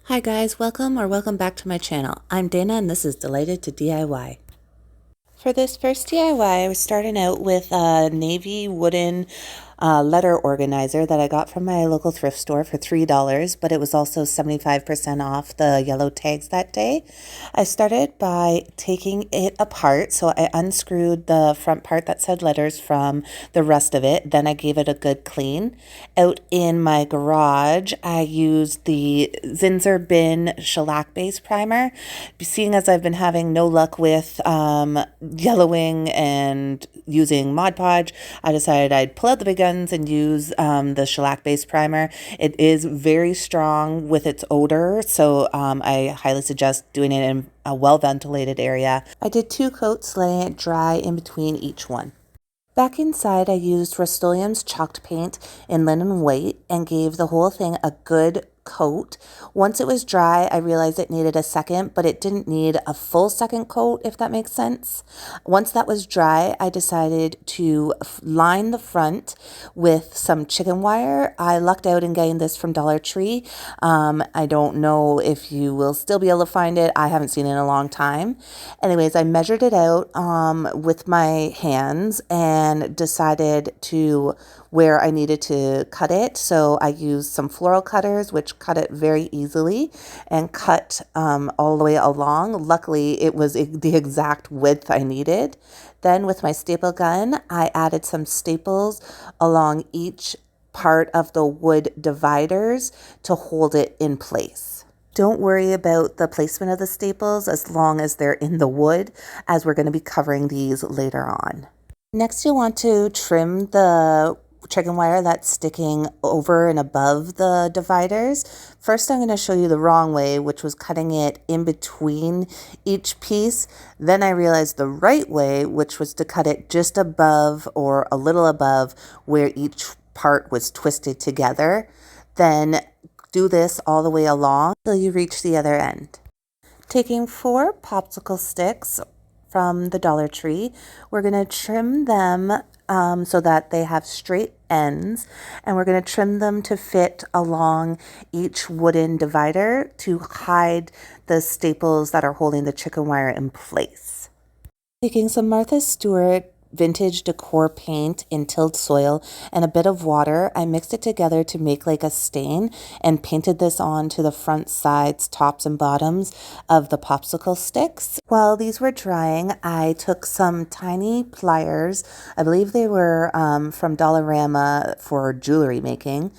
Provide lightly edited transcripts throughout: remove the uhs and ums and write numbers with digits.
Hi guys, welcome back to my channel. I'm Dana and this is Delighted to DIY. For this first DIY, I was starting out with a navy wooden letter organizer that I got from my local thrift store for $3, but it was also 75% off the yellow tags that day. I started by taking it apart, so I unscrewed the front part that said letters from the rest of it. Then I gave it a good clean. Out in my garage, I used the Zinsser Bin shellac base primer. Seeing as I've been having no luck with yellowing and using Mod Podge, I decided I'd pull out the big guns and use the shellac base primer. It is very strong with its odor, so I highly suggest doing it in a well ventilated area. I did 2 coats, letting it dry in between each one. Back inside, I used Rust-Oleum's chalked paint in linen white and gave the whole thing a good coat. Once it was dry, I realized it needed a second, but it didn't need a full second coat, if that makes sense. Once that was dry, I decided to line the front with some chicken wire. I lucked out in getting this from Dollar Tree. I don't know if you will still be able to find it. I haven't seen it in a long time. Anyways, I measured it out with my hands and decided to where I needed to cut it. So I used some floral cutters, which cut it very easily, and cut all the way along. Luckily, it was the exact width I needed. Then with my staple gun, I added some staples along each part of the wood dividers to hold it in place. Don't worry about the placement of the staples as long as they're in the wood, as we're going to be covering these later on. Next, you'll want to trim the chicken wire that's sticking over and above the dividers. First, I'm going to show you the wrong way, which was cutting it in between each piece. Then I realized the right way, which was to cut it just above or a little above where each part was twisted together. Then do this all the way along till you reach the other end. Taking 4 popsicle sticks from the Dollar Tree, we're going to trim them so that they have straight ends, and we're going to trim them to fit along each wooden divider to hide the staples that are holding the chicken wire in place. Taking some Martha Stewart vintage Decor paint in tilled soil and a bit of water, I mixed it together to make like a stain and painted this on to the front, sides, tops, and bottoms of the popsicle sticks. While these were drying, I took some tiny pliers. I believe they were from Dollarama for jewelry making.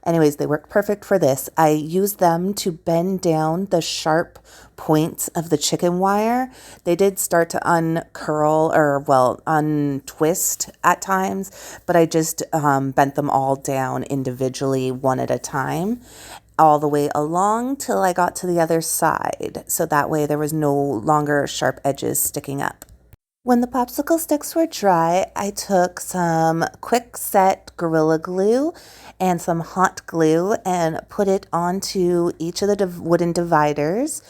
Anyways, they work perfect for this. I used them to bend down the sharp points of the chicken wire. They did start to uncurl or, well, untwist at times, but I just bent them all down individually, one at a time, all the way along till I got to the other side. So that way there was no longer sharp edges sticking up. When the popsicle sticks were dry, I took some quick set Gorilla Glue and some hot glue and put it onto each of the wooden dividers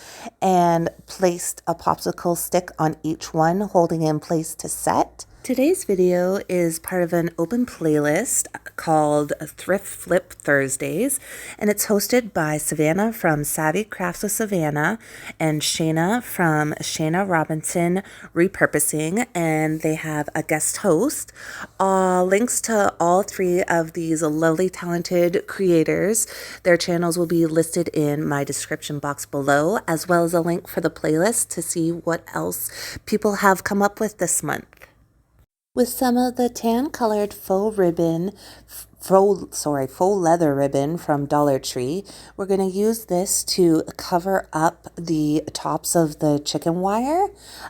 and placed a popsicle stick on each one, holding it in place to set. Today's video is part of an open playlist called Thrift Flip Thursdays, and it's hosted by Savannah from SavvyCraftswithSavannah and Shayna from Shayna Robinson Repurposing, and they have a guest host. Links to all 3 of these lovely, talented creators, their channels will be listed in my description box below, as well as a link for the playlist to see what else people have come up with this month. With some of the tan-colored faux leather ribbon from Dollar Tree, we're going to use this to cover up the tops of the chicken wire.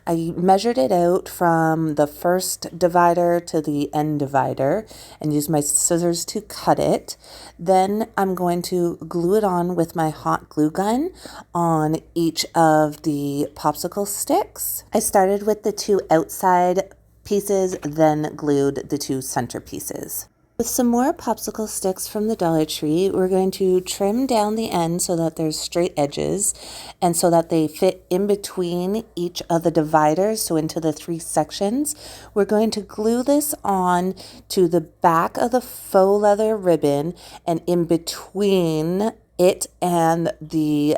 I measured it out from the first divider to the end divider and used my scissors to cut it. Then I'm going to glue it on with my hot glue gun on each of the popsicle sticks. I started with the 2 outside pieces, then glued the 2 center pieces. With some more popsicle sticks from the Dollar Tree, we're going to trim down the end so that there's straight edges and so that they fit in between each of the dividers, so into the 3 sections. We're going to glue this on to the back of the faux leather ribbon and in between it and the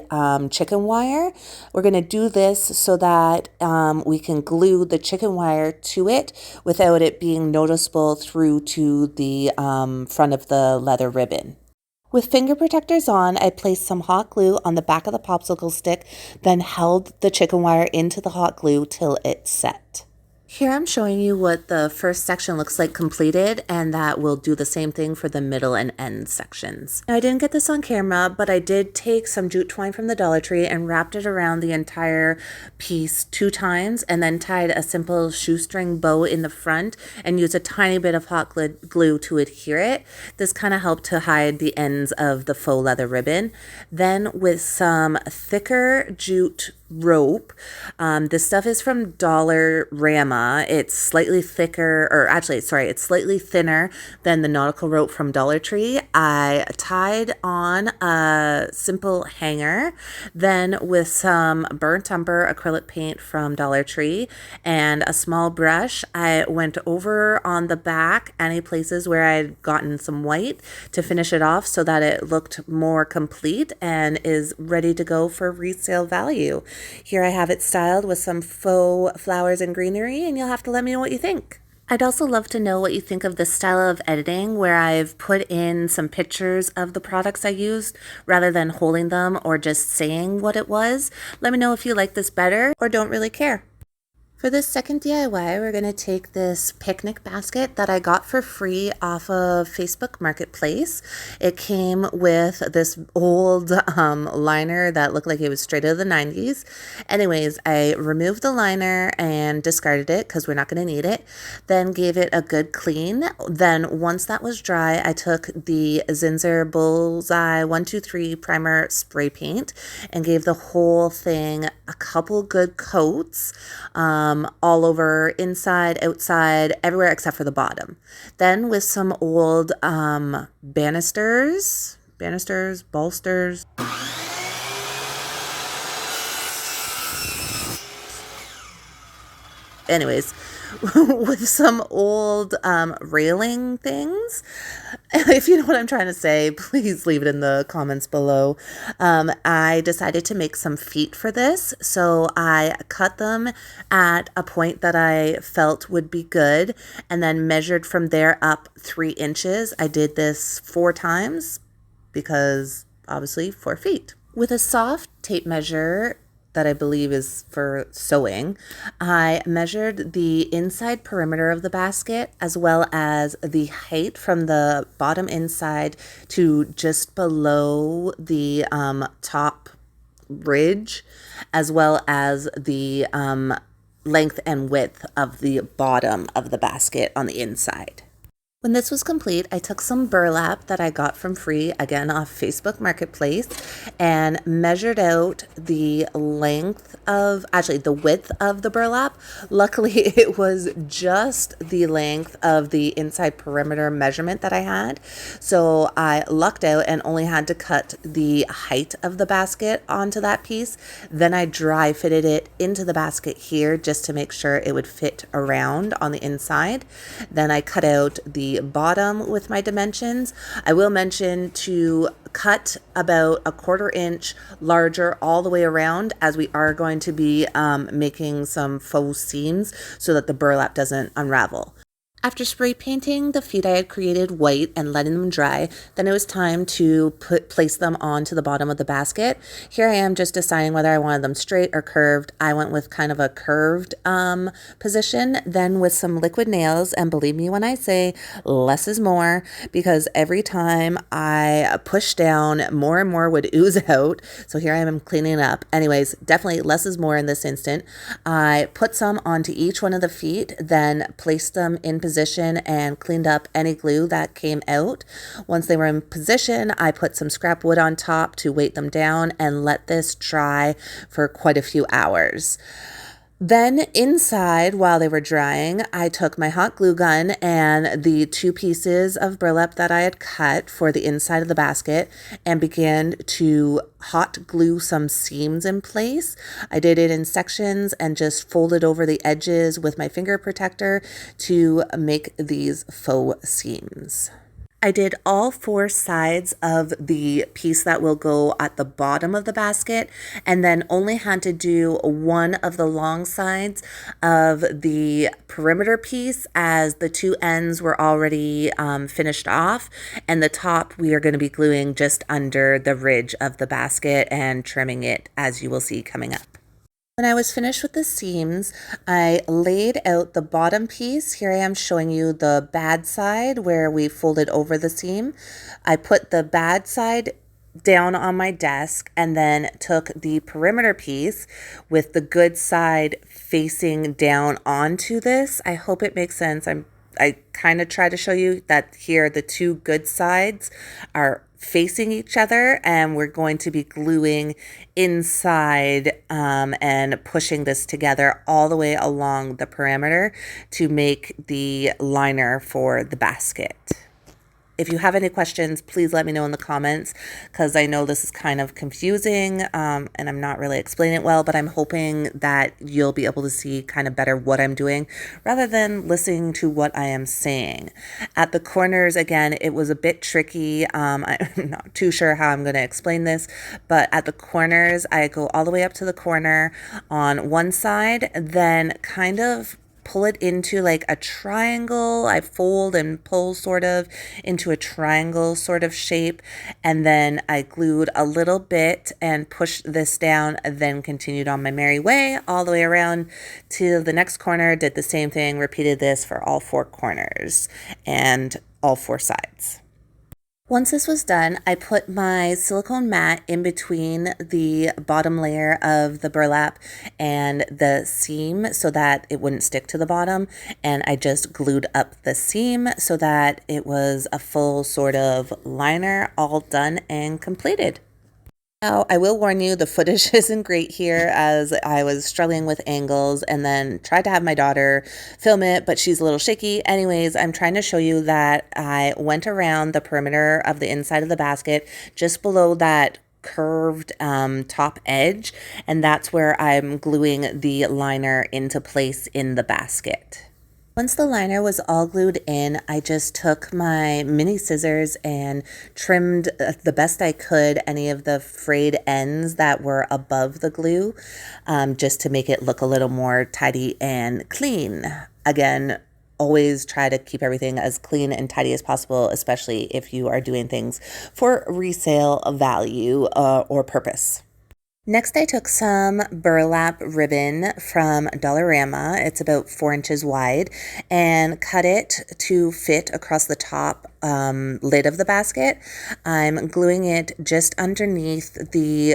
chicken wire. We're going to do this so that we can glue the chicken wire to it without it being noticeable through to the front of the leather ribbon. With finger protectors on, I placed some hot glue on the back of the popsicle stick, then held the chicken wire into the hot glue till it set. Here I'm showing you what the first section looks like completed, and that will do the same thing for the middle and end sections. Now, I didn't get this on camera, but I did take some jute twine from the Dollar Tree and wrapped it around the entire piece 2 times, and then tied a simple shoestring bow in the front and used a tiny bit of hot glue to adhere it. This kind of helped to hide the ends of the faux leather ribbon. Then with some thicker jute rope. This stuff is from Dollarama. It's slightly thicker, or actually, sorry, it's slightly thinner than the nautical rope from Dollar Tree. I tied on a simple hanger, then with some burnt umber acrylic paint from Dollar Tree and a small brush, I went over on the back any places where I'd gotten some white to finish it off so that it looked more complete and is ready to go for resale value. Here I have it styled with some faux flowers and greenery, and you'll have to let me know what you think. I'd also love to know what you think of this style of editing where I've put in some pictures of the products I used rather than holding them or just saying what it was. Let me know if you like this better or don't really care. For this second DIY, we're going to take this picnic basket that I got for free off of Facebook Marketplace. It came with this old liner that looked like it was straight out of the 90s. Anyways, I removed the liner and discarded it because we're not going to need it. Then gave it a good clean. Then once that was dry, I took the Zinsser Bullseye 123 primer spray paint and gave the whole thing a couple good coats. All over, inside, outside, everywhere except for the bottom. Then with some old bolsters. Anyways, with some old railing things. If you know what I'm trying to say, please leave it in the comments below. I decided to make some feet for this, so I cut them at a point that I felt would be good and then measured from there up 3 inches. I did this 4 times because obviously 4 feet. With a soft tape measure that I believe is for sewing, I measured the inside perimeter of the basket as well as the height from the bottom inside to just below the top ridge, as well as the length and width of the bottom of the basket on the inside. When this was complete, I took some burlap that I got from free, again off Facebook Marketplace, and measured out the width of the burlap. Luckily, it was just the length of the inside perimeter measurement that I had. So I lucked out and only had to cut the height of the basket onto that piece. Then I dry fitted it into the basket here just to make sure it would fit around on the inside. Then I cut out the bottom with my dimensions. I will mention to cut about a 1/4 inch larger all the way around, as we are going to be making some faux seams so that the burlap doesn't unravel. After spray painting the feet I had created white and letting them dry, then it was time to place them onto the bottom of the basket. Here I am just deciding whether I wanted them straight or curved. I went with kind of a curved position, then with some liquid nails, and believe me when I say less is more, because every time I pushed down, more and more would ooze out. So here I am cleaning up. Anyways, definitely less is more in this instant. I put some onto each one of the feet, then placed them in position and cleaned up any glue that came out. Once they were in position, I put some scrap wood on top to weight them down and let this dry for quite a few hours. Then inside, while they were drying, I took my hot glue gun and the 2 pieces of burlap that I had cut for the inside of the basket and began to hot glue some seams in place. I did it in sections and just folded over the edges with my finger protector to make these faux seams. I did all four sides of the piece that will go at the bottom of the basket, and then only had to do one of the long sides of the perimeter piece, as the two ends were already finished off, and the top we are going to be gluing just under the ridge of the basket and trimming it, as you will see coming up. When I was finished with the seams, I laid out the bottom piece. Here I am showing you the bad side where we folded over the seam. I put the bad side down on my desk and then took the perimeter piece with the good side facing down onto this. I hope it makes sense. I kind of try to show you that here the two good sides are facing each other, and we're going to be gluing inside and pushing this together all the way along the perimeter to make the liner for the basket. If you have any questions, please let me know in the comments, because I know this is kind of confusing and I'm not really explaining it well, but I'm hoping that you'll be able to see kind of better what I'm doing rather than listening to what I am saying. At the corners, again, it was a bit tricky. I'm not too sure how I'm going to explain this, but at the corners, I go all the way up to the corner on one side, then kind of pull it into like a triangle. I fold and pull sort of into a triangle sort of shape, and then I glued a little bit and pushed this down, then continued on my merry way all the way around to the next corner, did the same thing, repeated this for all four corners and all four sides. Once this was done, I put my silicone mat in between the bottom layer of the burlap and the seam so that it wouldn't stick to the bottom, and I just glued up the seam so that it was a full sort of liner all done and completed. Now, I will warn you, the footage isn't great here, as I was struggling with angles and then tried to have my daughter film it, but she's a little shaky. Anyways, I'm trying to show you that I went around the perimeter of the inside of the basket just below that curved top edge, and that's where I'm gluing the liner into place in the basket. Once the liner was all glued in, I just took my mini scissors and trimmed the best I could any of the frayed ends that were above the glue, just to make it look a little more tidy and clean. Again, always try to keep everything as clean and tidy as possible, especially if you are doing things for resale value or purpose. Next, I took some burlap ribbon from Dollarama. It's about 4 inches wide, and cut it to fit across the top lid of the basket. I'm gluing it just underneath the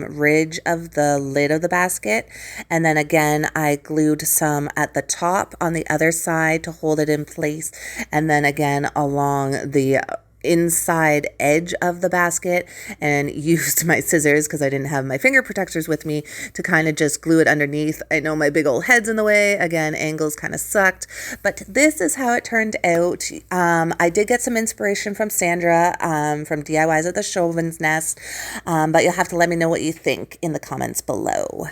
ridge of the lid of the basket, and then again I glued some at the top on the other side to hold it in place, and then again along the inside edge of the basket, and used my scissors because I didn't have my finger protectors with me to kind of just glue it underneath. I know my big old head's in the way. Again, angles kind of sucked, but this is how it turned out. I did get some inspiration from Sandra from DIYs at the Chauvin's Nest, but you'll have to let me know what you think in the comments below.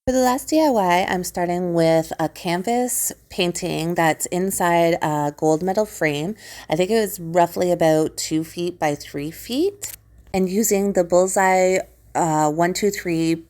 For the last DIY, I'm starting with a canvas painting that's inside a gold metal frame. I think it was roughly about 2 feet by 3 feet. And using the Bullseye 123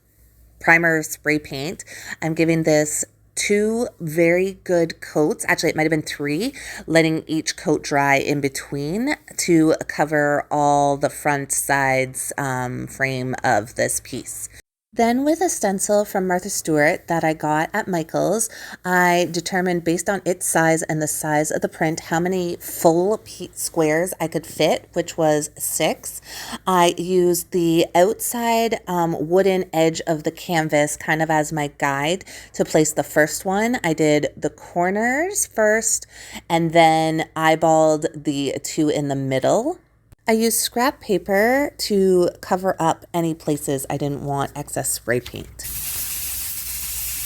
primer spray paint, I'm giving this 2 very good coats. Actually, it might have been 3, letting each coat dry in between to cover all the front sides frame of this piece. Then with a stencil from Martha Stewart that I got at Michael's, I determined based on its size and the size of the print how many full squares I could fit, which was 6. I used the outside wooden edge of the canvas kind of as my guide to place the first one. I did the corners first and then eyeballed the 2 in the middle. I used scrap paper to cover up any places I didn't want excess spray paint.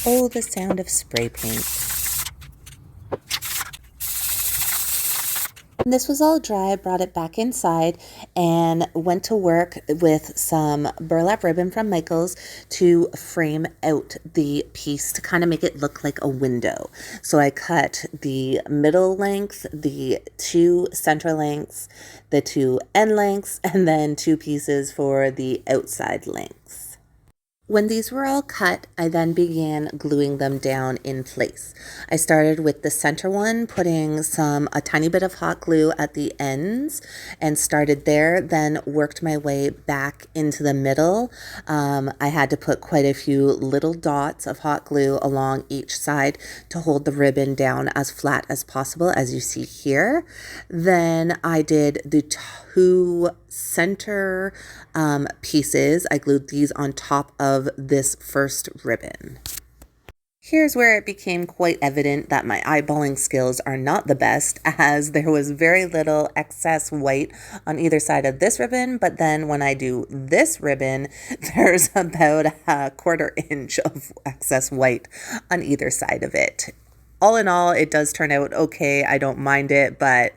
Oh, the sound of spray paint. When this was all dry, I brought it back inside and went to work with some burlap ribbon from Michaels to frame out the piece to kind of make it look like a window. So I cut the middle length, the 2 center lengths, the 2 end lengths, and then 2 pieces for the outside lengths. When these were all cut, I then began gluing them down in place. I started with the center one, putting a tiny bit of hot glue at the ends and started there, then worked my way back into the middle. I had to put quite a few little dots of hot glue along each side to hold the ribbon down as flat as possible, as you see here. Then I did the 2 center pieces. I glued these on top of this first ribbon. Here's where it became quite evident that my eyeballing skills are not the best, as there was very little excess white on either side of this ribbon, but then when I do this ribbon, there's about a 1/4 inch of excess white on either side of it. All in all, it does turn out okay. I don't mind it, but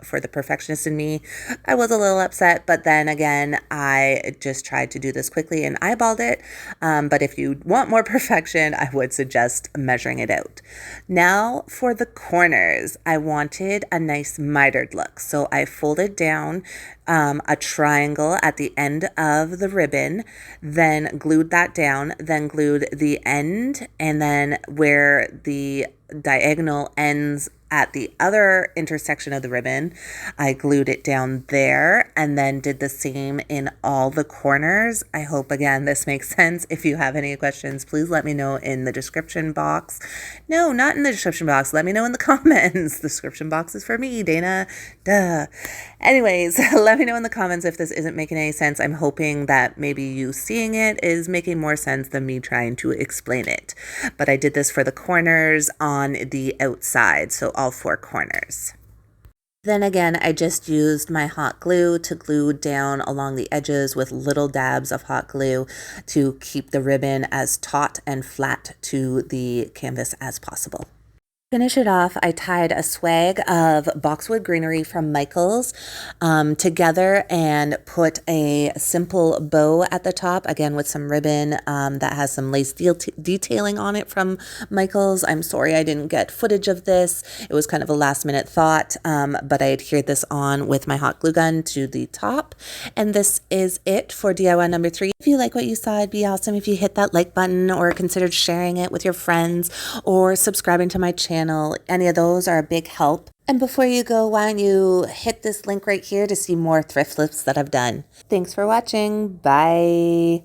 for the perfectionist in me, I was a little upset. But then again, I just tried to do this quickly and eyeballed it. But if you want more perfection, I would suggest measuring it out. Now for the corners, I wanted a nice mitered look. So I folded down a triangle at the end of the ribbon, then glued that down, then glued the end, and then where the diagonal ends at the other intersection of the ribbon, I glued it down there and then did the same in all the corners. I hope again this makes sense. If you have any questions, please let me know in the description box. No, not in the description box. Let me know in the comments. The description box is for me, Dana. Duh. Anyways, let me know in the comments if this isn't making any sense. I'm hoping that maybe you seeing it is making more sense than me trying to explain it. But I did this for the corners on the outside, so all 4 corners. Then again, I just used my hot glue to glue down along the edges with little dabs of hot glue to keep the ribbon as taut and flat to the canvas as possible. Finish it off, I tied a swag of boxwood greenery from Michaels together and put a simple bow at the top, again with some ribbon that has some lace detailing on it from Michaels. I'm sorry I didn't get footage of this. It was kind of a last minute thought, but I adhered this on with my hot glue gun to the top. And this is it for DIY number 3. If you like what you saw, it'd be awesome if you hit that like button or considered sharing it with your friends or subscribing to my channel. Any of those are a big help. And before you go, why don't you hit this link right here to see more thrift flips that I've done. Thanks for watching. Bye.